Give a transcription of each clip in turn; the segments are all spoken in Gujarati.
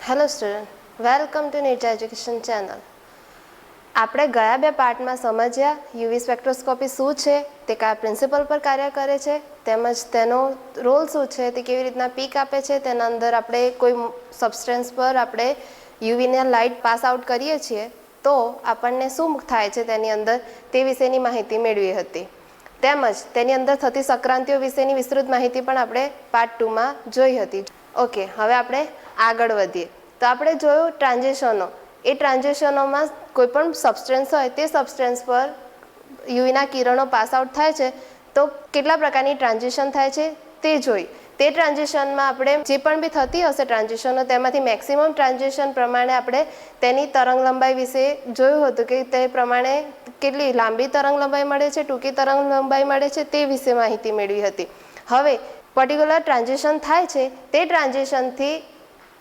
Hello student, welcome to NEET education channel. આપણે ગયા બે પાર્ટમાં સમજ્યા યુવી સ્પેક્ટ્રોસ્કોપી શું છે, તે કયા પ્રિન્સિપલ પર કાર્ય કરે છે, તેમજ તેનો રોલ શું છે, તે કેવી રીતના પીક આપે છે. તેના અંદર આપણે કોઈ સબસ્ટન્સ પર આપણે યુવીને લાઇટ પાસ આઉટ કરીએ છીએ તો આપણને શું થાય છે તેની અંદર, તે વિશેની માહિતી મેળવી હતી. તેમજ તેની અંદર થતી સંક્રાંતિઓ વિશેની વિસ્તૃત માહિતી પણ આપણે પાર્ટ 2માં જોઈ હતી. ઓકે, હવે આપણે આગળ વધીએ. તો આપણે જોયું ટ્રાન્ઝિશનો. એ ટ્રાન્ઝિશનોમાં કોઈ પણ સબસ્ટન્સ હોય તે સબસ્ટન્સ પર યુવીના કિરણો પાસ આઉટ થાય છે તો કેટલા પ્રકારની ટ્રાન્ઝિશન થાય છે તે જોઈ. તે ટ્રાન્ઝિશનમાં આપણે જે પણ બી થતી હશે ટ્રાન્ઝિશનો, તેમાંથી મેક્સિમમ ટ્રાન્ઝિશન પ્રમાણે આપણે તેની તરંગ લંબાઈ વિશે જોયું હતું કે તે પ્રમાણે કેટલી લાંબી તરંગ લંબાઈ મળે છે, ટૂંકી તરંગ લંબાઈ મળે છે, તે વિશે માહિતી મેળવી હતી. હવે પર્ટિક્યુલર ટ્રાન્ઝિશન થાય છે, તે ટ્રાન્ઝિશનથી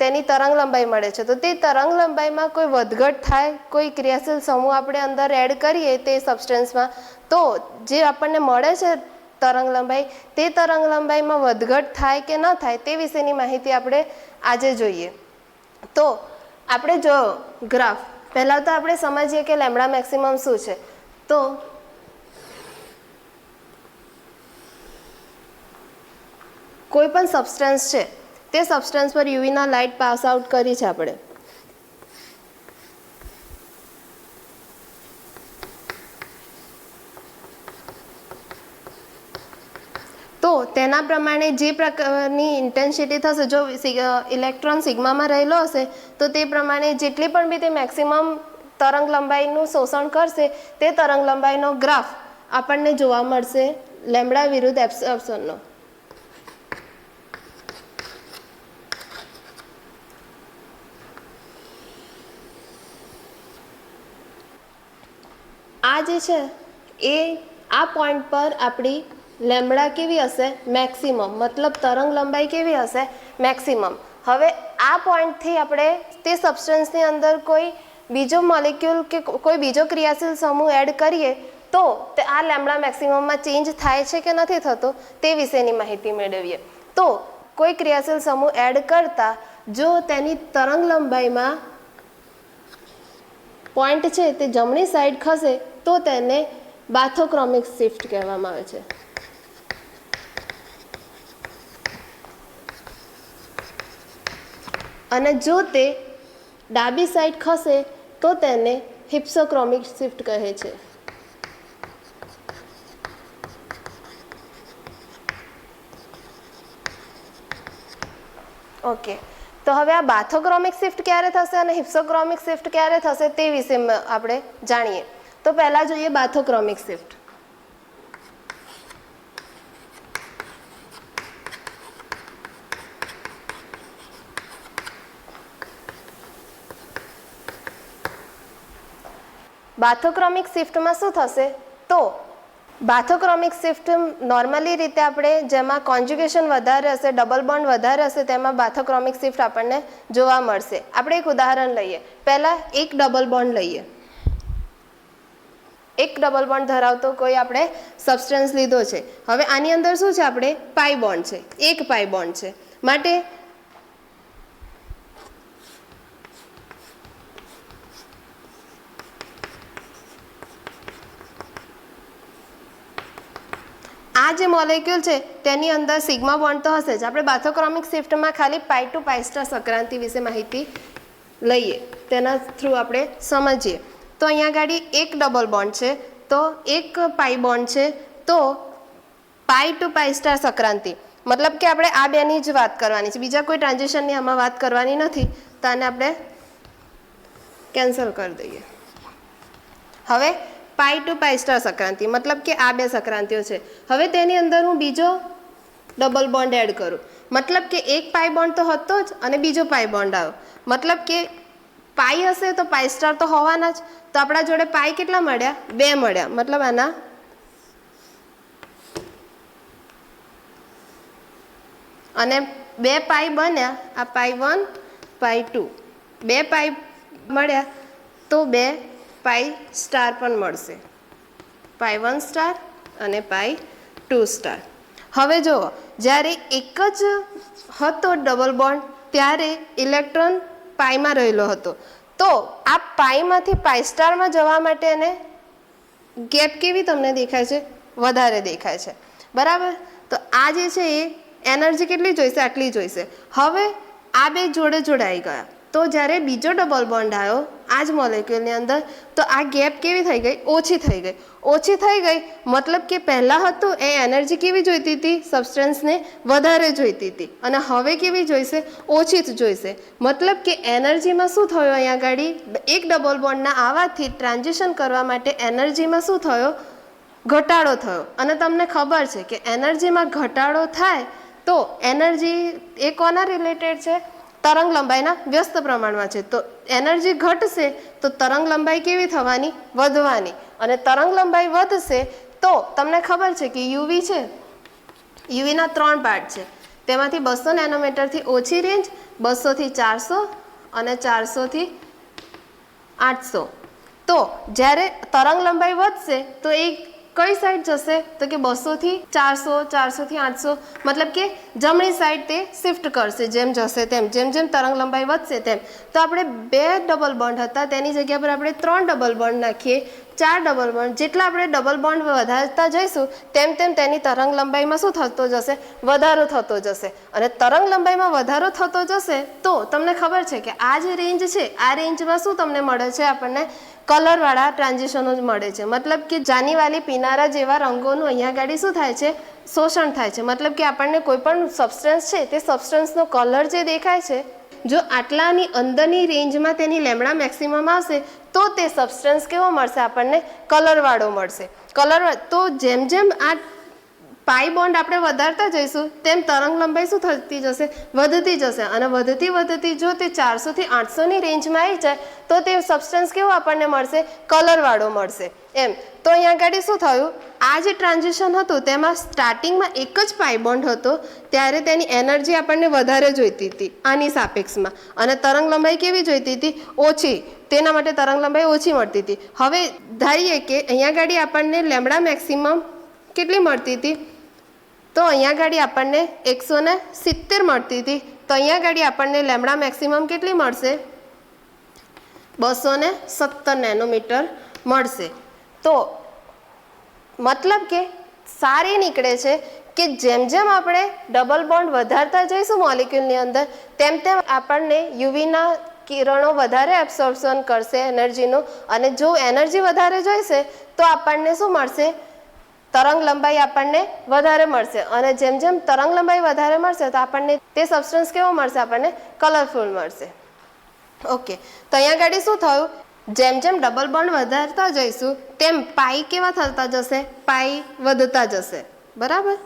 તેની તરંગ લંબાઈ મળે છે. તો તે તરંગ લંબાઈમાં કોઈ વધઘટ થાય, કોઈ ક્રિયાશીલ સમૂહ આપણે અંદર એડ કરીએ તે સબસ્ટન્સમાં, તો જે આપણને મળે છે તરંગ લંબાઈ, તે તરંગ લંબાઈમાં વધઘટ થાય કે ન થાય તે વિશેની માહિતી આપણે આજે જોઈએ. તો આપણે જો ગ્રાફ, પહેલાં તો આપણે સમજીએ કે લેમ્બડા મેક્સિમમ શું છે. તો કોઈ પણ સબસ્ટન્સ છે, તે સબસ્ટન્સ પર યુવીના લાઇટ પાસ આઉટ કરી છે આપણે, તો તેના પ્રમાણે જે પ્રકારની ઇન્ટેન્સિટી થશે, જો ઇલેક્ટ્રોન સિગ્મામાં રહેલો હશે તો તે પ્રમાણે જેટલી પણ બી તે મેક્સિમમ તરંગ લંબાઈનું શોષણ કરશે તે તરંગ લંબાઈનો ગ્રાફ આપણને જોવા મળશે લેમ્બડા વિરુદ્ધ એપ્સિલોનનો. આ જે છે એ આ પોઈન્ટ પર આપણી લેમ્બડા કેવી હશે? મેક્સિમમ, મતલબ તરંગ લંબાઈ કેવી હશે? મેક્સિમમ. હવે આ પોઈન્ટથી આપણે તે સબસ્ટન્સની અંદર કોઈ બીજો મોલેક્યુલ કે કોઈ બીજો ક્રિયાશીલ સમૂહ એડ કરીએ તો તે આ લેમ્બડા મેક્સિમમમાં ચેન્જ થાય છે કે નથી થતો તે વિશેની માહિતી મેળવીએ. તો કોઈ ક્રિયાશીલ સમૂહ એડ કરતાં જો તેની તરંગ લંબાઈમાં પોઈન્ટ છે તે જમણી સાઈડ ખસે તો તેને બાથોક્રોમિક શિફ્ટ કહેવામાં આવે છે. અને જો તે ડાબી સાઈડ ખસે તો તેને હિપ્સોક્રોમિક શિફ્ટ કહે છે. ઓકે, તો હવે આ બાથોક્રોમિક શિફ્ટ ક્યારે થશે અને હિપ્સોક્રોમિક શિફ્ટ ક્યારે થશે તે વિશે આપણે જાણીએ. તો પહેલાં જોઈએ બાથોક્રોમિક શિફ્ટ. બાથોક્રોમિક શિફ્ટમાં શું થશે? તો બાથોક્રોમિક શિફ્ટ નોર્મલી રીતે આપણે જેમાં કોન્જ્યુગેશન વધારે હશે, ડબલ બોન્ડ વધારે હશે, તેમાં બાથોક્રોમિક શિફ્ટ આપણને જોવા મળશે. આપણે એક ઉદાહરણ લઈએ. પહેલાં એક ડબલ બોન્ડ લઈએ. એક ડબલ બોન્ડ ધરાવતો કોઈ આપણે સબસ્ટન્સ લીધો છે. હવે આની અંદર શું છે? આપણે પાઈ બોન્ડ છે, એક પાઈ બોન્ડ છે. માટે આ જે મોલેક્યુલ છે તેની અંદર સિગ્મા બોન્ડ તો હશે જ. આપણે બાથોક્રોમિક શિફ્ટમાં ખાલી પાઈ ટુ પાઈ સ્ટાર સંક્રાંતિ વિશે માહિતી લઈએ, તેના થ્રુ આપણે સમજીએ. તો અહીંયા આગળ એક ડબલ બોન્ડ છે, તો એક પાઈ બોન્ડ છે, તો પાઈ ટુ પાઈ સ્ટાર સંક્રાંતિ, મતલબ કે આપણે આ બેની જ વાત કરવાની છે, બીજા કોઈ ટ્રાન્ઝિશનની આમાં વાત કરવાની નથી. તો આને આપણે કેન્સલ કરી દઈએ. હવે પાઈ ટુ પાઈ સ્ટાર સંક્રાંતિ, મતલબ કે આ બે સંક્રાંતિઓ છે. હવે તેની અંદર હું બીજો ડબલ બોન્ડ એડ કરું, મતલબ કે એક પાઈ બોન્ડ તો હતો જ અને બીજો પાઈ બોન્ડ આવ્યો, મતલબ કે પાઈ હશે તો પાઈ સ્ટાર તો હોવાના જ. તો આપણા જોડે પાઈ કેટલા મળ્યા? 2 મળ્યા. મતલબ આના અને 2 પાઈ બન્યા. આ પાઈ 1, પાઈ 2, 2 પાઈ મળ્યા તો 2 પાઈ સ્ટાર પણ મળશે. પાઈ 1 સ્ટાર અને પાઈ 2 સ્ટાર. હવે જુઓ, જ્યારે એક જ હતો ડબલ બોન્ડ ત્યારે ઇલેક્ટ્રોન પાઈમાં રહેલો હતો. તો આ પાઈમાંથી પાઈ સ્ટારમાં જવા માટે એને ગેપ કેવી તમને દેખાય છે? વધારે દેખાય છે, બરાબર. તો આ જે છે એ એનર્જી કેટલી જોઈશે? આટલી જોઈશે. હવે આ બે જોડે જોડાઈ ગયા. તો જ્યારે બીજો ડબલ બોન્ડ આવ્યો આ જ મોલેક્યુલની અંદર, તો આ ગેપ કેવી થઈ ગઈ? ઓછી થઈ ગઈ. ઓછી થઈ ગઈ મતલબ કે પહેલાં હતું એ એનર્જી કેવી જોઈતી હતી? સબસ્ટન્સને વધારે જોઈતી હતી, અને હવે કેવી જોઈશે? ઓછી જ જોઈશે. મતલબ કે એનર્જીમાં શું થયું? અહીંયા આગળ એક ડબલ બોન્ડના આવવાથી ટ્રાન્ઝિશન કરવા માટે એનર્જીમાં શું થયો? ઘટાડો થયો. અને તમને ખબર છે કે એનર્જીમાં ઘટાડો થાય તો એનર્જી એ કોના રિલેટેડ છે? તરંગ લંબાઈના વ્યસ્ત પ્રમાણમાં છે. તો એનર્જી ઘટશે તો તરંગ લંબાઈ કેવી થવાની? વધવાની. અને તરંગ લંબાઈ વધશે તો તમને ખબર છે કે યુવી છે, યુવીના 3 પાર્ટ છે. તેમાંથી 200 નેનોમીટરથી ઓછી રેન્જ, 200થી 400 અને 400થી 800. તો જ્યારે તરંગ લંબાઈ વધશે તો એ કઈ સાઈડ જશે? તો કે 200થી 400, 400થી 800, મતલબ કે જમણી સાઈડ તે શિફ્ટ કરશે. જેમ જશે તેમ, જેમ જેમ તરંગ લંબાઈ વધશે તેમ. તો આપણે 2 ડબલ બોન્ડ હતા તેની જગ્યા પર આપણે 3 ડબલ બોન્ડ નાખીએ, 4 ડબલ બોન્ડ. જેટલા આપણે ડબલ બોન્ડ વધારતા જઈશું તેમ તેમ તેની તરંગ લંબાઈમાં શું થતો જશે? વધારો થતો જશે. અને તરંગ લંબાઈમાં વધારો થતો જશે તો તમને ખબર છે કે આ જે રેન્જ છે આ રેન્જમાં શું તમને મળે છે? આપણને કલરવાળા ટ્રાન્ઝિશનો જ મળે છે. મતલબ કે જાનીવાલી પીનારા જેવા રંગોનું અહીંયા ગાડી શું થાય છે? શોષણ થાય છે. મતલબ કે આપણને કોઈ પણ સબસ્ટન્સ છે તે સબસ્ટન્સનો કલર જે દેખાય છે, જો આટલાની અંદરની રેન્જમાં તેની લેમ્ડા મેક્સિમમ આવશે તો તે સબસ્ટન્સ કેવો મળશે? આપણને કલરવાળો મળશે. તો જેમ જેમ આ પાઈ બોન્ડ આપણે વધારતા જઈશું તેમ તરંગ લંબાઈ શું થતી જશે? વધતી જશે. અને વધતી જો તે 400થી 800ની રેન્જમાં આવી જાય તો તે સબસ્ટન્સ કેવો આપણને મળશે? કલરવાળો મળશે. એમ. તો અહીંયા આગળ શું થયું? આ જે ટ્રાન્ઝિશન હતું તેમાં સ્ટાર્ટિંગમાં એક જ પાઈ બોન્ડ હતો ત્યારે તેની એનર્જી આપણને વધારે જોઈતી હતી આની સાપેક્ષમાં, અને તરંગ લંબાઈ કેવી જોઈતી હતી? ઓછી. તેના માટે તરંગ લંબાઈ ઓછી મળતી હતી. હવે ધારીએ કે અહીંયા આગળ આપણને લેમ્ડા મેક્સિમમ કેટલી મળતી હતી? તો અહીંયા આગળ આપણને 170 મળતી હતી. તો અહીંયા આગળ આપણને લેમ્ડા મેક્સિમમ કેટલી મળશે? 217 નેનોમીટર મળશે. તો મતલબ કે સારી નીકળે છે કે જેમ જેમ આપણે ડબલ બોન્ડ વધારતા જઈશું મોલિક્યુલની અંદર તેમ તેમ આપણને યુવીના કિરણો વધારે એબ્સોર્પ્શન કરશે એનર્જીનું. અને જો એનર્જી વધારે જોઈશે તો આપણને શું મળશે? તરંગ લંબાઈ આપણને વધારે મળશે. અને જેમ જેમ તરંગ લંબાઈ વધારે મળશે તો આપણને તે સબસ્ટન્સ કેવો મળશે? આપણને કલરફુલ મળશે. ઓકે. તો અહીંયા આગળ શું થયું? જેમ જેમ ડબલ બોન્ડ વધારતા જઈશું તેમ પાઈ કેવા થતા જશે? પાઈ વધતા જશે, બરાબર.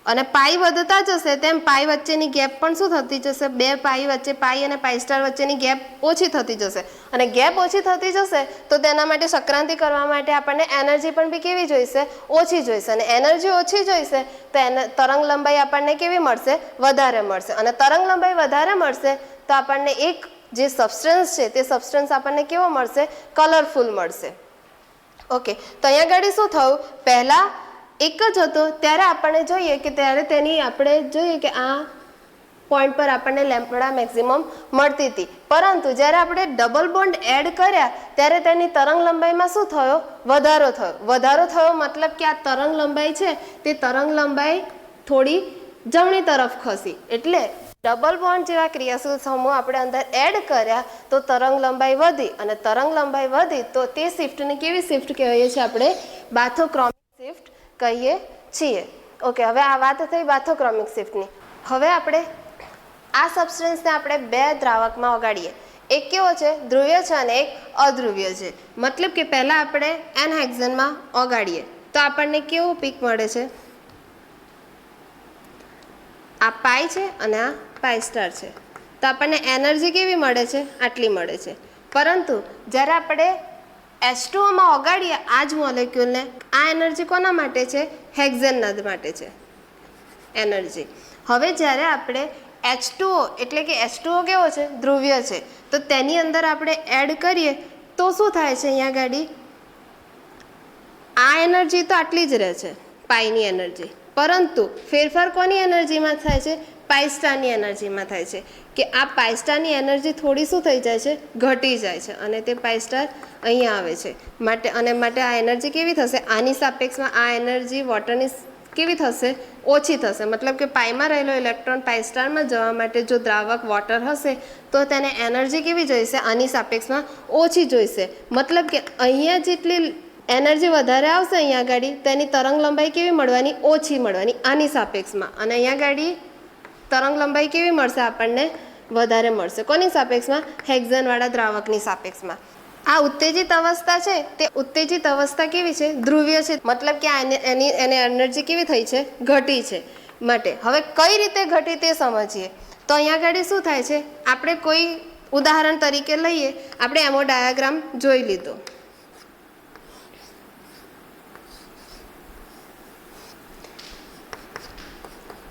અને પાઈ વધતા જશે તેમ પાઈ વચ્ચેની ગેપ પણ શું થતી જશે? 2 પાઈ વચ્ચે, પાઈ અને પાઈ સ્ટાર વચ્ચેની ગેપ ઓછી થતી જશે. અને ગેપ ઓછી થતી જશે તો તેના માટે સંક્રાંતિ કરવા માટે આપણને એનર્જી પણ બી કેવી જોઈશે? ઓછી જોઈશે. અને એનર્જી ઓછી જોઈશે તો તરંગ લંબાઈ આપણને કેવી મળશે? વધારે મળશે. અને તરંગ લંબાઈ વધારે મળશે તો આપણને એક જે સબસ્ટન્સ છે તે સબસ્ટન્સ આપણને કેવો મળશે? કલરફુલ મળશે. ઓકે. તો અહીંયા આગળ શું થયું? પહેલાં એક જ હતો ત્યારે આપણને જોઈએ કે ત્યારે તેની આપણે જોઈએ કે આ પોઈન્ટ પર આપણને લેમ્ડા મેક્સિમમ મળતી હતી. પરંતુ જ્યારે આપણે ડબલ બોન્ડ એડ કર્યા ત્યારે તેની તરંગ લંબાઈમાં શું થયો? વધારો થયો. વધારો થયો મતલબ કે આ તરંગ લંબાઈ છે તે તરંગ લંબાઈ થોડી જમણી તરફ ખસી. એટલે ડબલ બોન્ડ જેવા ક્રિયાશીલ સમૂહ આપણે અંદર એડ કર્યા તો તરંગ લંબાઈ વધી. અને તરંગ લંબાઈ વધી તો તે શિફ્ટને કેવી શિફ્ટ કહીએ છીએ? આપણે બાથોક્રોમિક શિફ્ટ કહીએ છીએ. ઓકે. હવે આ વાત થઈ બાથોક્રોમિક શિફ્ટની. હવે આપણે આ સબસ્ટન્સને આપણે 2 દ્રાવકમાં ઓગાળીએ. એક કેવો છે? ધ્રુવ્ય છે અને એક અધ્રુવ્ય છે. મતલબ કે પહેલાં આપણે એનહેક્ઝનમાં ઓગાળીએ તો આપણને કેવું પીક મળે છે? આ પાઈ છે અને આ પાઈ સ્ટાર છે. તો આપણને એનર્જી કેવી મળે છે? આટલી મળે છે. પરંતુ જ્યારે આપણે H2O ઓગાડીએ આ જ મોલેક્યુલને, આ એનર્જી કોના માટે છે? હેક્ઝેનના માટે છે એનર્જી. હવે જ્યારે આપણે H2O એટલે કે H2O કેવો છે? ધ્રુવ્ય છે. તો તેની અંદર આપણે એડ કરીએ તો શું થાય છે? અહીંયા ગાડી આ એનર્જી તો આટલી જ રહે છે પાઈની એનર્જી, પરંતુ ફેરફાર કોની એનર્જીમાં થાય છે? પાઈ સ્ટારની એનર્જીમાં થાય છે કે આ પાઈ સ્ટારની એનર્જી થોડી શું થઈ જાય છે, ઘટી જાય છે અને તે પાઈ સ્ટાર અહીંયા આવે છે. માટે આ એનર્જી કેવી થશે, આની સાપેક્ષમાં આ એનર્જી વોટરની કેવી થશે, ઓછી થશે. મતલબ કે પાઈમાં રહેલો ઇલેક્ટ્રોન પાઈ સ્ટારમાં જવા માટે જો દ્રાવક વોટર હશે તો તેને એનર્જી કેવી જોઈશે, આની સાપેક્ષમાં ઓછી જોઈશે. મતલબ કે અહીંયા જેટલી એનર્જી વધારે આવશે અહીંયા આગળ તેની તરંગ લંબાઈ કેવી મળવાની, ઓછી મળવાની આની સાપેક્ષમાં. અને અહીંયા આગળ તરંગ લંબાઈ કેવી મળશે આપણને, વધારે મળશે. કોની સાપેક્ષમાં, હેક્ઝનવાળા દ્રાવકની સાપેક્ષમાં. આ ઉત્તેજિત અવસ્થા છે તે ઉત્તેજિત અવસ્થા કેવી છે, ધ્રુવીય છે. મતલબ કે એની એનર્જી કેવી થઈ છે, ઘટી છે. માટે હવે કઈ રીતે ઘટી તે સમજીએ. તો અહીંયા આગળ શું થાય છે, આપણે કોઈ ઉદાહરણ તરીકે લઈએ. આપણે એમો ડાયાગ્રામ જોઈ લીધો.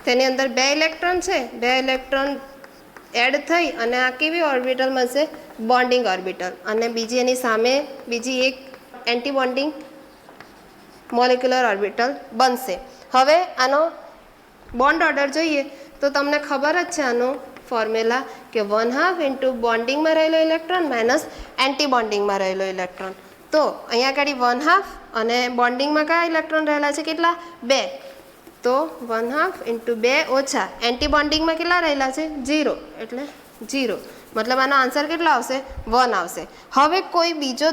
તેની અંદર 2 ઇલેક્ટ્રોન છે, 2 ઇલેક્ટ્રોન એડ થઈ અને આ કેવી ઓર્બિટલ મળશે, બોન્ડિંગ ઓર્બિટલ. અને બીજી એની સામે બીજી એક એન્ટી બોન્ડિંગ મોલેક્યુલર ઓર્બિટલ બનશે. હવે આનો બોન્ડ ઓર્ડર જોઈએ તો તમને ખબર જ છે આનો ફોર્મ્યુલા કે 1/2 ઇન્ટુ બોન્ડિંગમાં રહેલો ઇલેક્ટ્રોન માઇનસ એન્ટી બોન્ડિંગમાં રહેલો ઇલેક્ટ્રોન. તો અહીંયા આગળ 1/2 અને બોન્ડિંગમાં કયા ઇલેક્ટ્રોન રહેલા છે, કેટલા, 2. તો 1/2 ઇન્ટુ 2 ઓછા એન્ટી બોન્ડિંગમાં કેટલા રહેલા છે, 0, એટલે 0. મતલબ આનો આન્સર કેટલો આવશે, 1 આવશે. હવે કોઈ બીજો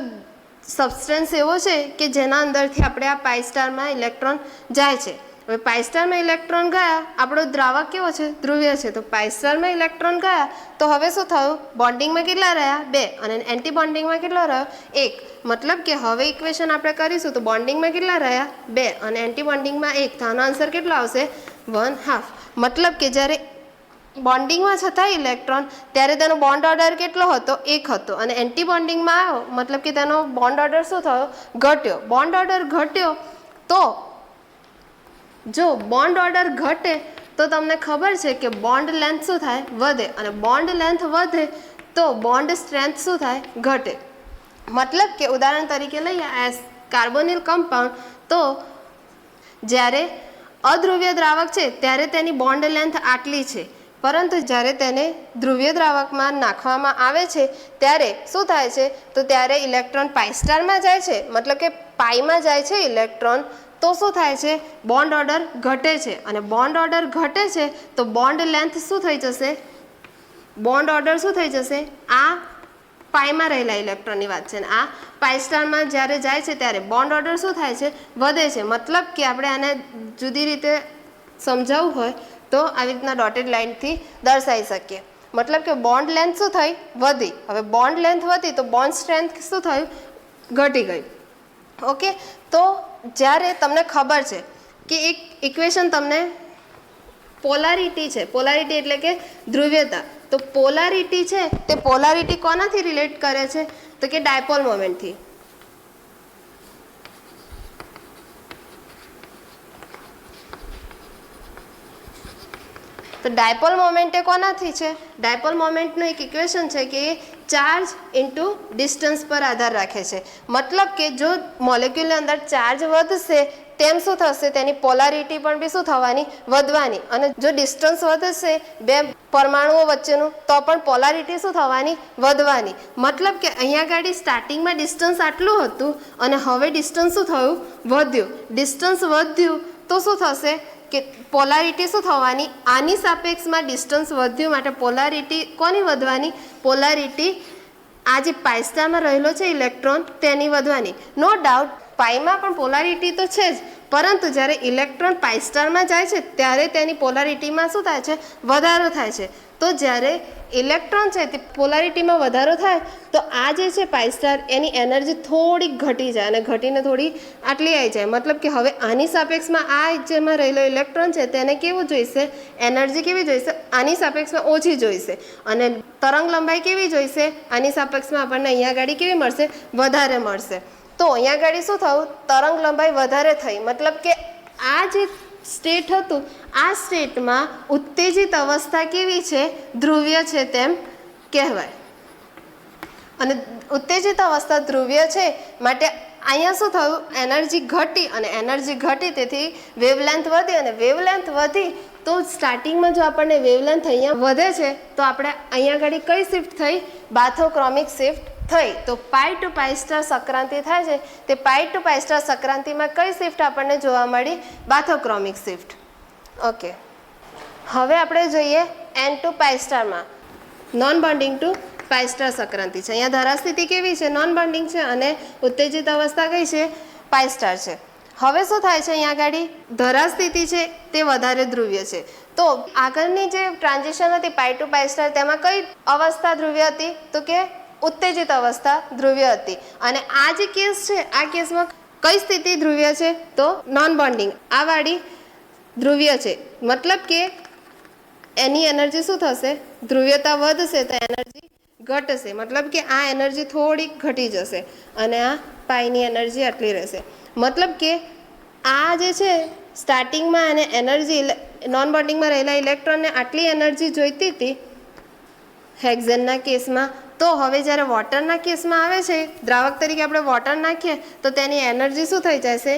સબસ્ટન્સ એવો છે કે જેના અંદરથી આપણે આ પાઈ સ્ટારમાં ઇલેક્ટ્રોન જાય છે. હવે પાઈ સ્ટારમાં ઇલેક્ટ્રોન ગયા, આપણો દ્રાવક કેવો છે, ધ્રુવીય છે. તો પાઈ સ્ટારમાં ઇલેક્ટ્રોન ગયા તો હવે શું થયું, બોન્ડિંગમાં કેટલા રહ્યા, 2 અને એન્ટી બોન્ડિંગમાં કેટલો રહ્યો, 1. મતલબ કે હવે ઇક્વેશન આપણે કરીશું તો બોન્ડિંગમાં કેટલા રહ્યા, 2 અને એન્ટી બોન્ડિંગમાં 1. તો આનો આન્સર કેટલો આવશે, 1/2. મતલબ કે જ્યારે બોન્ડિંગમાં છતાં ઇલેક્ટ્રોન ત્યારે તેનો બોન્ડ ઓર્ડર કેટલો હતો, 1 હતો. અને એન્ટી બોન્ડિંગમાં આવ્યો મતલબ કે તેનો બોન્ડ ઓર્ડર શું થયો, ઘટ્યો. બોન્ડ ઓર્ડર ઘટ્યો તો જો બોન્ડ ઓર્ડર ઘટે તો તમને ખબર છે કે બોન્ડ લેન્થ શું થાય, વધે. અને બોન્ડ લેન્થ વધે તો બોન્ડ સ્ટ્રેન્થ શું થાય, ઘટે. મતલબ કે ઉદાહરણ તરીકે લઈએ એસ કાર્બોનિલ કમ્પાઉન્ડ. તો જ્યારે અધ્રુવીય દ્રાવક છે ત્યારે તેની બોન્ડ લેન્થ આટલી છે, પરંતુ જ્યારે તેને ધ્રુવીય દ્રાવકમાં નાખવામાં આવે છે ત્યારે શું થાય છે, તો ત્યારે ઇલેક્ટ્રોન પાઈ સ્ટારમાં જાય છે. મતલબ કે પાઈમાં જાય છે ઇલેક્ટ્રોન. તો શું થાય છે, બોન્ડ ઓર્ડર ઘટે છે. અને બોન્ડ ઓર્ડર ઘટે છે તો બોન્ડ લેન્થ શું થઈ જશે, બોન્ડ ઓર્ડર શું થઈ જશે, આ પાઈમાં રહેલા ઇલેક્ટ્રોનની વાત છે. આ પાઈ સ્ટારમાં જ્યારે જાય છે ત્યારે બોન્ડ ઓર્ડર શું થાય છે, વધે છે. મતલબ કે આપણે આને જુદી રીતે સમજાવવું હોય તો આવી રીતના ડોટેડ લાઇનથી દર્શાવી શકીએ. મતલબ કે બોન્ડ લેન્થ શું થઈ, વધી. હવે બોન્ડ લેન્થ વધી તો બોન્ડ સ્ટ્રેન્થ શું થયું, ઘટી ગઈ. ઓકે. તો જ્યારે તમને ખબર છે કે એક ઇક્વેશન તમને પોલારિટી છે, પોલારિટી એટલે કે ધ્રુવીયતા. તો પોલારિટી છે તે પોલારિટી કોનાથી રિલેટ કરે છે, તો કે ડાયપોલ મોમેન્ટથી. તો ડાયપોલ મોમેન્ટ એ કોનાથી છે, ડાયપોલ મોમેન્ટનું એક ઇક્વેશન છે કે એ ચાર્જ ઇન્ટુ ડિસ્ટન્સ પર આધાર રાખે છે. મતલબ કે જો મોલેક્યુલની અંદર ચાર્જ વધશે તેમ શું થશે, તેની પોલારિટી પણ બી શું થવાની, વધવાની. અને જો ડિસ્ટન્સ વધશે બે પરમાણુઓ વચ્ચેનું તો પણ પોલારિટી શું થવાની, વધવાની. મતલબ કે અહીંયા આગળ સ્ટાર્ટિંગમાં ડિસ્ટન્સ આટલું હતું અને હવે ડિસ્ટન્સ શું થયું, વધ્યું. ડિસ્ટન્સ વધ્યું તો શું થશે કે પોલારિટી શું થવાની, આની સાપેક્ષમાં ડિસ્ટન્સ વધ્યું માટે પોલારિટી કોની વધવાની, પોલારિટી આ જે પાઈ સ્ટારમાં રહેલો છે ઇલેક્ટ્રોન તેની વધવાની. નો ડાઉટ પાઈમાં પણ પોલારિટી તો છે જ, પરંતુ જ્યારે ઇલેક્ટ્રોન પાઈ સ્ટારમાં જાય છે ત્યારે તેની પોલારિટીમાં શું થાય છે, વધારો થાય છે. તો જ્યારે ઇલેક્ટ્રોન છે તે પોલારિટીમાં વધારો થાય તો આ જે છે પાઈ સ્ટાર એની એનર્જી થોડીક ઘટી જાય અને ઘટીને થોડી આટલી આવી જાય. મતલબ કે હવે આની સાપેક્ષમાં આ જેમાં રહેલો ઇલેક્ટ્રોન છે તેને કેવું જોઈશે, એનર્જી કેવી જોઈશે, આની સાપેક્ષમાં ઓછી જોઈશે. અને તરંગ લંબાઈ કેવી જોઈશે, આની સાપેક્ષમાં આપણને અહીંયા આગળ કેવી મળશે, વધારે મળશે. તો અહીંયા આગળ શું થયું, તરંગ લંબાઈ વધારે થઈ. મતલબ કે આ જે સ્ટેટ હતું આ સ્ટેટમાં ઉત્તેજિત અવસ્થા કેવી છે, ધ્રુવીય છે તેમ કહેવાય. અને ઉત્તેજિત અવસ્થા ધ્રુવીય છે માટે અહીંયા શું થયું, એનર્જી ઘટી. અને એનર્જી ઘટી તેથી વેવલેન્થ વધી. અને વેવલેન્થ વધી તો સ્ટાર્ટિંગમાં જો આપણને વેવલેન્થ અહીંયા વધે છે તો આપણે અહીંયા આગળ કઈ શિફ્ટ થઈ? બાથોક્રોમિક શિફ્ટ થઈ. તો પાઈ ટુ પાઈ સ્ટાર સંક્રાંતિ થાય છે તે પાઈ ટુ પાઈ સ્ટાર સંક્રાંતિમાં કઈ શિફ્ટ આપણને જોવા મળી? બાથોક્રોમિક શિફ્ટ. ઓકે, હવે આપણે જોઈએ એન ટુ પાઈ સ્ટારમાં non bonding to pi star સંક્રાંતિ છે. અહીંયા ધરાસ્થિતિ કેવી છે? નોન બોન્ડિંગ છે અને ઉત્તેજિત અવસ્થા કઈ છે? પાઈ સ્ટાર છે. હવે શું થાય છે? અહીંયા આગળ ધરાસ્થિતિ છે તે વધારે ધ્રુવ્ય છે. તો આગળની જે ટ્રાન્ઝિશન હતી પાઈ ટુ પાઈ સ્ટાર તેમાં કઈ અવસ્થા ધ્રુવ્ય હતી? તો કે ઉત્તેજિત અવસ્થા ધ્રુવ્ય હતી. અને આ જે કેસ છે આ કેસમાં કઈ સ્થિતિ ધ્રુવ્ય છે? તો નોન બોન્ડિંગ આ વાળી ધ્રુવ્ય છે. મતલબ કે એની એનર્જી શું થશે? ધ્રુવ્યતા વધશે તો એનર્જી ઘટશે. મતલબ કે આ એનર્જી થોડીક ઘટી જશે અને આ પાઈની એનર્જી આટલી રહેશે. મતલબ કે આ જે છે સ્ટાર્ટિંગમાં એને એનર્જી નોન બોન્ડિંગમાં રહેલા ઇલેક્ટ્રોનને આટલી એનર્જી જોઈતી હતી હેક્ઝેનના કેસમાં. તો હવે જ્યારે વોટરના કેસમાં આવે છે, દ્રાવક તરીકે આપણે વોટર નાખીએ તો તેની એનર્જી શું થઈ જશે?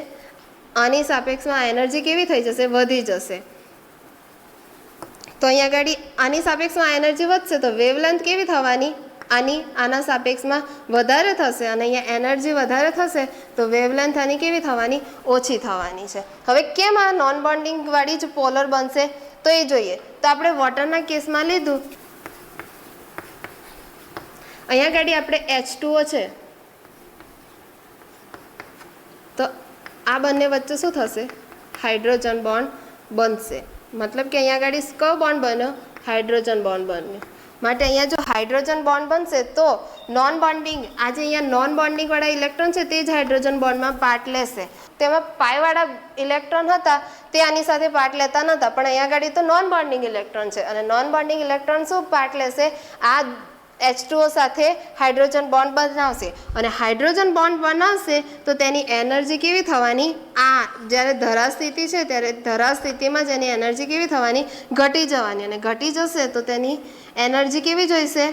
આની સાપેક્ષમાં એનર્જી કેવી થઈ જશે? વધી જશે. તો અહીંયા આગળ આની સાપેક્ષમાં એનર્જી વધશે તો વેવલેન્થ કેવી થવાની? આના સાપેક્ષમાં વધારે થશે અને અહીંયા એનર્જી વધારે થશે તો વેવલેન્થ આની કેવી થવાની? ઓછી થવાની છે. હવે કેમ આ નોન બોન્ડિંગ વાળી જ પોલર બનશે તો એ જોઈએ. તો આપણે વોટરના કેસમાં લીધું, અહીંયા આગળ આપણે H2O છે તો આ બંને વચ્ચે શું થશે? હાઇડ્રોજન બોન્ડ બનશે. મતલબ કે અહીંયા આગળ કયો બોન્ડ બન્યો? હાઇડ્રોજન બોન્ડ બન્યો. માટે અહીંયા જો હાઇડ્રોજન બોન્ડ બનશે તો નોન બોન્ડિંગ આ જે અહીંયા નોન બોન્ડિંગ વાળા ઇલેક્ટ્રોન છે તે જ હાઇડ્રોજન બોન્ડમાં પાર્ટ લેશે. તેમાં પાઈવાળા ઇલેક્ટ્રોન હતા તે આની સાથે પાર્ટ લેતા નહોતા, પણ અહીંયા આગળ તો નોન બોન્ડિંગ ઇલેક્ટ્રોન છે અને નોન બોન્ડિંગ ઇલેક્ટ્રોન શું પાર્ટ લેશે? આ H2O સાથે હાઇડ્રોજન બોન્ડ બનાવશે અને હાઇડ્રોજન બોન્ડ બનાવશે તો તેની એનર્જી કેવી થવાની? આ જ્યારે ધરા સ્થિતિ છે ત્યારે ધરા સ્થિતિમાં જ એની એનર્જી કેવી થવાની? ઘટી જવાની. અને ઘટી જશે તો તેની એનર્જી કેવી જોઈશે?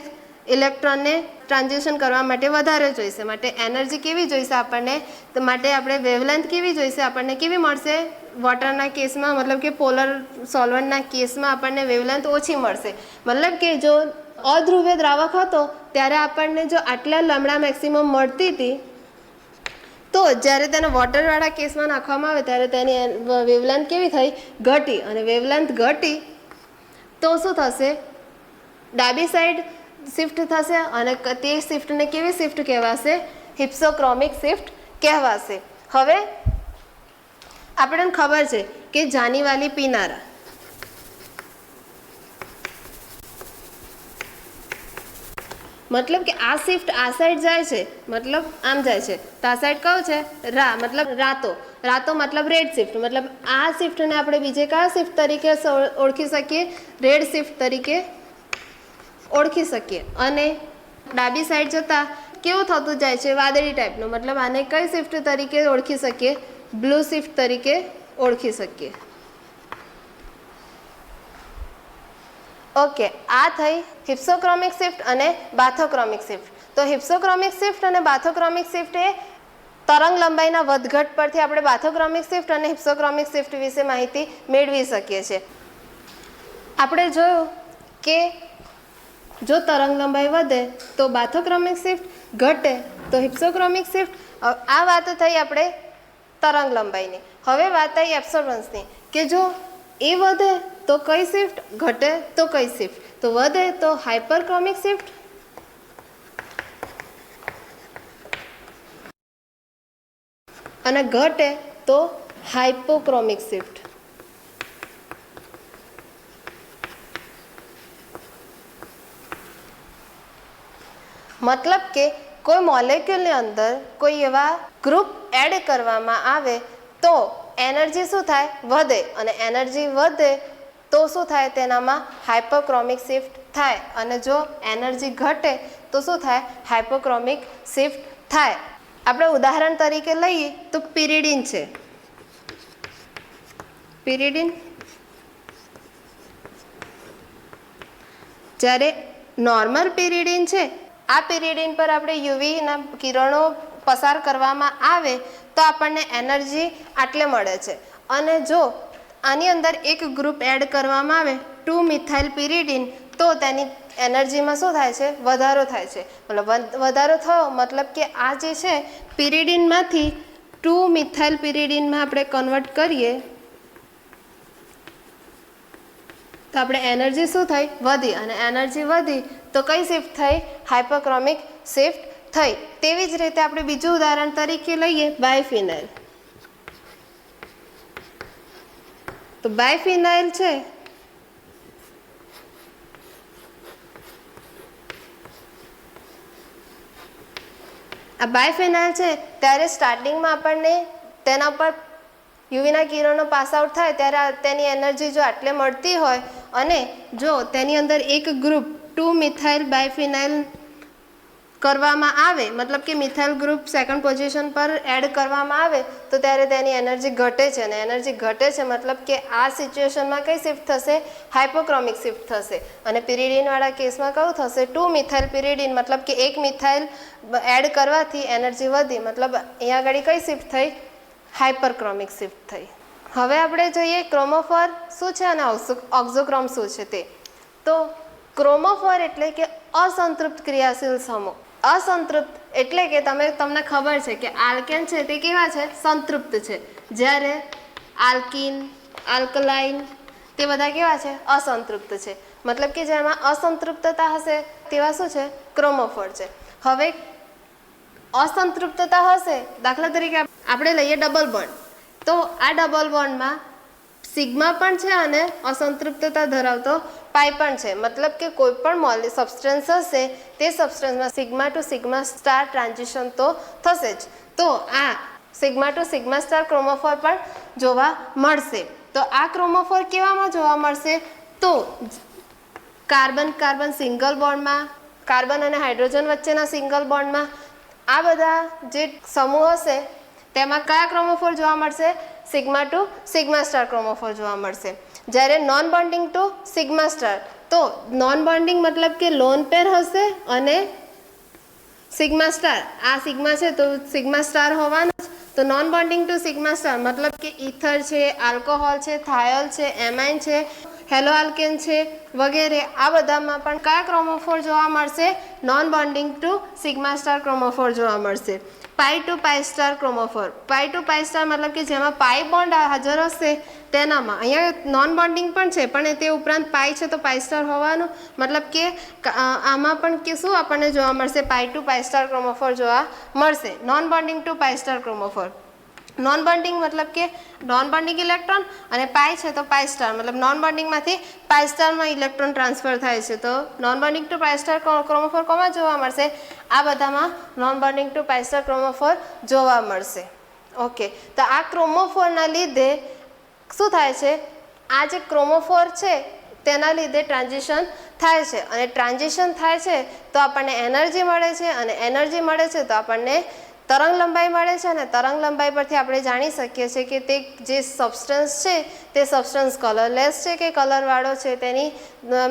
ઇલેક્ટ્રોનને ટ્રાન્ઝિશન કરવા માટે વધારે જોઈશે. માટે એનર્જી કેવી જોઈશે આપણને? તો માટે આપણે વેવલેન્થ કેવી જોઈશે? આપણને કેવી મળશે? વોટરના કેસમાં મતલબ કે પોલર સોલ્વન્ટના કેસમાં આપણને વેવલેન્થ ઓછી મળશે. મતલબ કે જો અધ્રુવ્ય દ્રાવક હતો ત્યારે આપણને જો આટલા લેમ્બડા મેક્સિમમ મળતી હતી તો જ્યારે તેને વોટરવાળા કેસમાં નાખવામાં આવે ત્યારે તેની વેવલેન્થ કેવી થઈ? ઘટી. અને વેવલેન્થ ઘટી તો શું થશે? ડાબી સાઈડ શિફ્ટ થશે અને તે શિફ્ટને કેવી શિફ્ટ કહેવાશે? હિપ્સોક્રોમિક શિફ્ટ કહેવાશે. હવે આપણને ખબર છે કે જાનીવાલી પીનારા મતલબ કે આ શિફ્ટ આ સાઈડ જાય છે, મતલબ આમ જાય છે તો આ સાઈડ કયો છે? રા મતલબ રાતો. રાતો મતલબ રેડ શિફ્ટ. મતલબ આ શિફ્ટને આપણે બીજે કયા શિફ્ટ તરીકે ઓળખી શકીએ? રેડ શિફ્ટ તરીકે ઓળખી શકીએ. અને ડાબી સાઈડ જતાં કેવું થતું જાય છે? વાદળી ટાઈપનું. મતલબ આને કઈ શિફ્ટ તરીકે ઓળખી શકીએ? બ્લુ શિફ્ટ તરીકે ઓળખી શકીએ. ઓકે, આ થઈ હિપ્સોક્રોમિક શિફ્ટ અને બાથોક્રોમિક શિફ્ટ. તો હિપ્સોક્રોમિક શિફ્ટ અને બાથોક્રોમિક શિફ્ટ એ તરંગ લંબાઈના વધઘટ પરથી આપણે બાથોક્રોમિક શિફ્ટ અને હિપ્સોક્રોમિક શિફ્ટ વિશે માહિતી મેળવી શકીએ છીએ. આપણે જોયું કે જો તરંગ લંબાઈ વધે તો બાથોક્રોમિક શિફ્ટ, ઘટે તો હિપ્સોક્રોમિક શિફ્ટ. આ વાત થઈ આપણે તરંગ લંબાઈની. હવે વાત આવી એબ્સોર્બન્સની કે જો એ વધે તો કઈ શિફ્ટ? ઘટે તો કઈ શિફ્ટ? તો વધે તો હાઇપરક્રોમિક શિફ્ટ અને ઘટે તો હાઇપોક્રોમિક શિફ્ટ. મતલબ કે કોઈ મોલેક્યુલની અંદર કોઈ એવા ગ્રુપ એડ કરવામાં આવે તો એનર્જી શું થાય? વધે. અને એનર્જી વધે તો શું થાય? તેનામાં હાઇપોક્રોમિક શિફ્ટ થાય. અને જો એનર્જી ઘટે તો શું થાય? હાઇપોક્રોમિક શિફ્ટ થાય. આપણે ઉદાહરણ તરીકે લઈએ તો પિરિડીન છે. પિરિડીન જ્યારે નોર્મલ પિરિડીન છે, આ પિરિડીન પર આપણે યુવીના કિરણો પસાર કરવામાં આવે તો આપણને એનર્જી આટલે મળે છે. અને જો આની અંદર એક ગ્રુપ એડ કરવામાં આવે 2 મિથાઇલ પિરિડીન તો તેની એનર્જીમાં શું થાય છે? વધારો થાય છે. મતલબ વધારો થયો મતલબ કે આ જે છે પિરિડીનમાંથી 2 મિથાઇલ પિરિડીનમાં આપણે કન્વર્ટ કરીએ તો આપણે એનર્જી શું થઈ? વધી. અને એનર્જી વધી તો કઈ શિફ્ટ થઈ? હાઇપરક્રોમિક શિફ્ટ થઈ. તેવી જ રીતે આપણે બીજું ઉદાહરણ તરીકે લઈએ બાયફિનાઇલ. તો બાયફિનાઇલ છે આ બાયફિનાઇલ છે ત્યારે સ્ટાર્ટિંગમાં આપણને તેના પર યુવીના કિરણો પાસ આઉટ થાય ત્યારે તેની એનર્જી જો આટલે મળતી હોય અને જો તેની અંદર એક ગ્રુપ 2 મિથાઇલ બાયફિનાઇલ કરવામાં આવે મતલબ કે મિથાઇલ ગ્રુપ સેકન્ડ પોઝિશન પર એડ કરવામાં આવે તો ત્યારે તેની એનર્જી ઘટે છે. અને એનર્જી ઘટે છે મતલબ કે આ સિચ્યુએશનમાં કઈ શિફ્ટ થશે? હાઇપોક્રોમિક શિફ્ટ થશે. અને પિરિડીનવાળા કેસમાં કયું થશે? 2 મિથાઇલ પિરિડીન મતલબ કે એક મિથાઇલ એડ કરવાથી એનર્જી વધી મતલબ અહીંયા આગળ કઈ શિફ્ટ થઈ? હાઇપરક્રોમિક શિફ્ટ થઈ. હવે આપણે જોઈએ ક્રોમોફોર શું છે અને ઓક્ઝોક્રોમ શું છે તે. તો ક્રોમોફોર એટલે કે અસંતૃપ્ત ક્રિયાશીલ સમૂહ. અસંતૃપ્ત એટલે કે તમને ખબર છે કે આલ્કેન છે તે કેવા છે? સંતૃપ્ત છે. જ્યારે આલ્કીન, આલ્કલાઇન તે બધા કેવા છે? અસંતૃપ્ત છે. મતલબ કે જેમાં અસંતૃપ્તતા હશે તેવા શું છે? ક્રોમોફોર છે. હવે અસંતૃપ્તતા હશે દાખલા તરીકે આપણે લઈએ ડબલ બોન્ડ. તો આ ડબલ બોન્ડમાં સિગ્મા પણ છે અને અસંતૃપ્તતા ધરાવતો પાઈ પણ છે. મતલબ કે કોઈ પણ સબસ્ટન્સ હશે તે સબસ્ટન્સમાં sigma to sigma star transition તો થશે જ. તો આ sigma to sigma star chromophore પણ જોવા મળશે. તો આ ક્રોમોફોર કેવામાં જોવા મળશે? તો કાર્બન કાર્બન સિંગલ બોન્ડમાં, કાર્બન અને હાઇડ્રોજન વચ્ચેના સિંગલ બોન્ડમાં આ બધા જે સમૂહ હશે તેમાં કયા ક્રોમોફોર જોવા મળશે? Sigma to sigma star chromophore જોવા મળશે. જ્યારે non bonding to sigma star તો નોન બોન્ડિંગ મતલબ કે લોન પેર હશે અને સિગ્મા સ્ટાર આ સિગ્મા છે તો સિગ્મા સ્ટાર હોવાનું જ. તો non bonding to sigma star મતલબ કે ઇથર છે, આલ્કોહોલ છે, થાયોલ છે, એમાઇન છે, હેલો આલ્કેન છે વગેરે આ બધામાં પણ કયા ક્રોમોફોર જોવા મળશે? Non bonding to sigma star chromophore જોવા મળશે. Pi to pi star chromophore. Pi to pi star મતલબ કે જેમાં પાઈ બોન્ડ હાજર હશે તેનામાં અહીંયા નોન બોન્ડિંગ પણ છે પણ તે ઉપરાંત પાઈ છે તો પાઈ સ્ટાર હોવાનું મતલબ કે આમાં પણ કે શું આપણને જોવા મળશે? Pi to pi star chromophore જોવા મળશે. Non bonding to pi star chromophore. Non bonding મતલબ કે નોન બોન્ડિંગ ઇલેક્ટ્રોન અને પાઈ છે તો પાઈ સ્ટાર મતલબ નોન બોન્ડિંગમાંથી પાઈ સ્ટારમાં ઇલેક્ટ્રોન ટ્રાન્સફર થાય છે. તો non bonding to pi star chromophore કોમાં જોવા મળશે? આ બધામાં non bonding to pi star chromophore જોવા મળશે. ઓકે. તો આ ક્રોમોફોરના લીધે શું થાય છે? આ જે ક્રોમોફોર છે તેના લીધે ટ્રાન્ઝિશન થાય છે અને ટ્રાન્ઝિશન થાય છે તો આપણને એનર્જી મળે છે અને એનર્જી મળે છે તો આપણને તરંગ લંબાઈ મળે છે અને તરંગ લંબાઈ પરથી આપણે જાણી શકીએ છીએ કે તે જે સબસ્ટન્સ છે તે સબસ્ટન્સ કલરલેસ છે કે કલરવાળો છે, તેની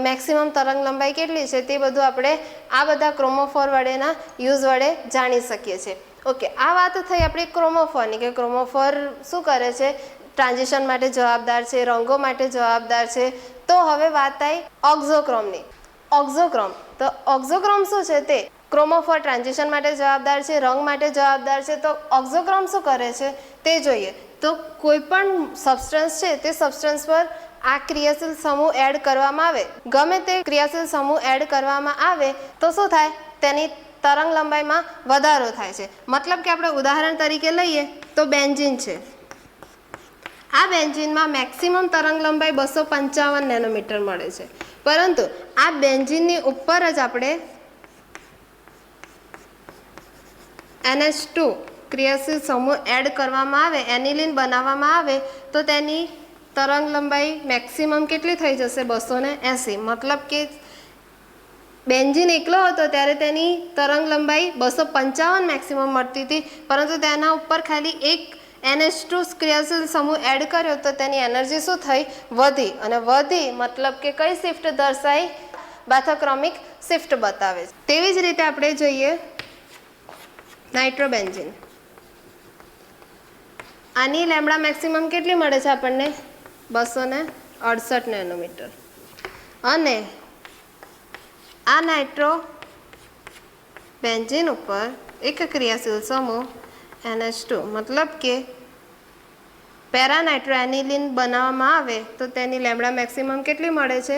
મેક્સિમમ તરંગ લંબાઈ કેટલી છે તે બધું આપણે આ બધા ક્રોમોફોર વડેના યુઝ વડે જાણી શકીએ છીએ. ઓકે. આ વાત થઈ આપણી ક્રોમોફોરની કે ક્રોમોફોર શું કરે છે? ટ્રાન્ઝિશન માટે જવાબદાર છે, રંગો માટે જવાબદાર છે. તો હવે વાત આવી ઓક્ઝોક્રોમની. ઓક્ઝોક્રોમ. તો ઓક્ઝોક્રોમ શું છે? તે ક્રોમોફોર ટ્રાન્ઝિશન માટે જવાબદાર છે, રંગ માટે જવાબદાર છે. તો ઓક્ઝોક્રોમ શું કરે છે તે જોઈએ. તો કોઈ પણ સબસ્ટન્સ છે તે સબસ્ટન્સ પર આ ક્રિયાશીલ સમૂહ એડ કરવામાં આવે, ગમે તે ક્રિયાશીલ સમૂહ એડ કરવામાં આવે તો શું થાય? તેની તરંગ લંબાઈમાં વધારો થાય છે. મતલબ કે આપણે ઉદાહરણ તરીકે લઈએ તો બેન્ઝીન છે. આ બેન્ઝીનમાં મેક્સિમમ તરંગ લંબાઈ 255 નેનોમીટર મળે છે. પરંતુ આ બેન્ઝીનની ઉપર જ આપણે NH2 ક્રિયાશીલ સમૂહ એડ કરવામાં આવે, એનિલિન બનાવવામાં આવે તો તેની તરંગ લંબાઈ મેક્સિમમ કેટલી થઈ જશે? 280. મતલબ કે બેન્ઝીન એકલો હતો ત્યારે તેની તરંગ લંબાઈ 255 મેક્સિમમ મળતી હતી પરંતુ તેના ઉપર ખાલી એક NH2 ક્રિયાશીલ સમૂહ એડ કર્યો તો તેની એનર્જી શું થઈ? વધી. અને વધી મતલબ કે કઈ શિફ્ટ દર્શાવી? બાથોક્રોમિક શિફ્ટ બતાવે છે. તેવી જ રીતે આપણે જોઈએ નાઇટ્રોબેન્ઝીન. આની લેમ્બડા મેક્સિમમ કેટલી મળે છે આપણને? 268 નેનોમીટર અને આ નાઇટ્રો બેન્ઝીન ઉપર એક ક્રિયાશીલ સમૂહ NH2 મતલબ કે પેરાનાઇટ્રોએનિલિન બનાવવામાં આવે તો તેની લેમ્બડા મેક્સિમમ કેટલી મળે છે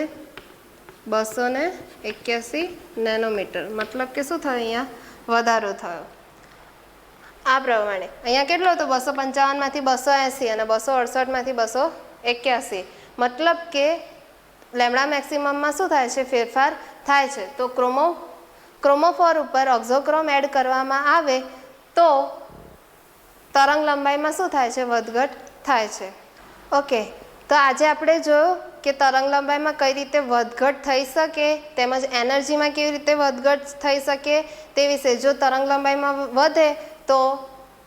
281 નેનોમીટર મતલબ કે શું થયું અહીંયા વધારો થયો આ પ્રમાણે અહીંયા કેટલો હતો 255 માંથી 280 અને 268 માંથી 281 મતલબ કે લેમ્બડા મેક્સિમમમાં શું થાય છે ફેરફાર થાય છે તો ક્રોમોફોર ઉપર ઓક્ઝોક્રોમ એડ કરવામાં આવે તો તરંગ લંબાઈમાં શું થાય છે વધઘટ થાય છે ઓકે તો આજે આપણે જોયું કે તરંગ લંબાઈમાં કઈ રીતે વધઘટ થઈ શકે તેમજ એનર્જીમાં કેવી રીતે વધઘટ થઈ શકે તે વિશે જો તરંગ લંબાઈમાં વધે તો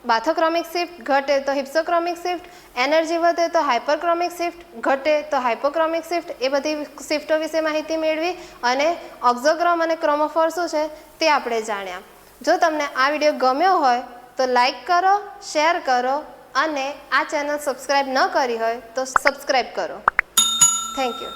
બાથોક્રોમિક શિફ્ટ ઘટે તો હિપ્સોક્રોમિક શિફ્ટ એનર્જી વધે તો હાઇપરક્રોમિક શિફ્ટ ઘટે તો હાઇપોક્રોમિક શિફ્ટ એ બધી શિફ્ટો વિશે માહિતી મેળવી અને ઓક્ઝોક્રોમ અને ક્રોમોફોર શું છે તે આપણે જાણ્યા જો તમને આ વિડીયો ગમ્યો હોય તો લાઈક કરો શેર કરો અને આ ચેનલ સબસ્ક્રાઈબ ન કરી હોય તો સબસ્ક્રાઈબ કરો થેન્ક યુ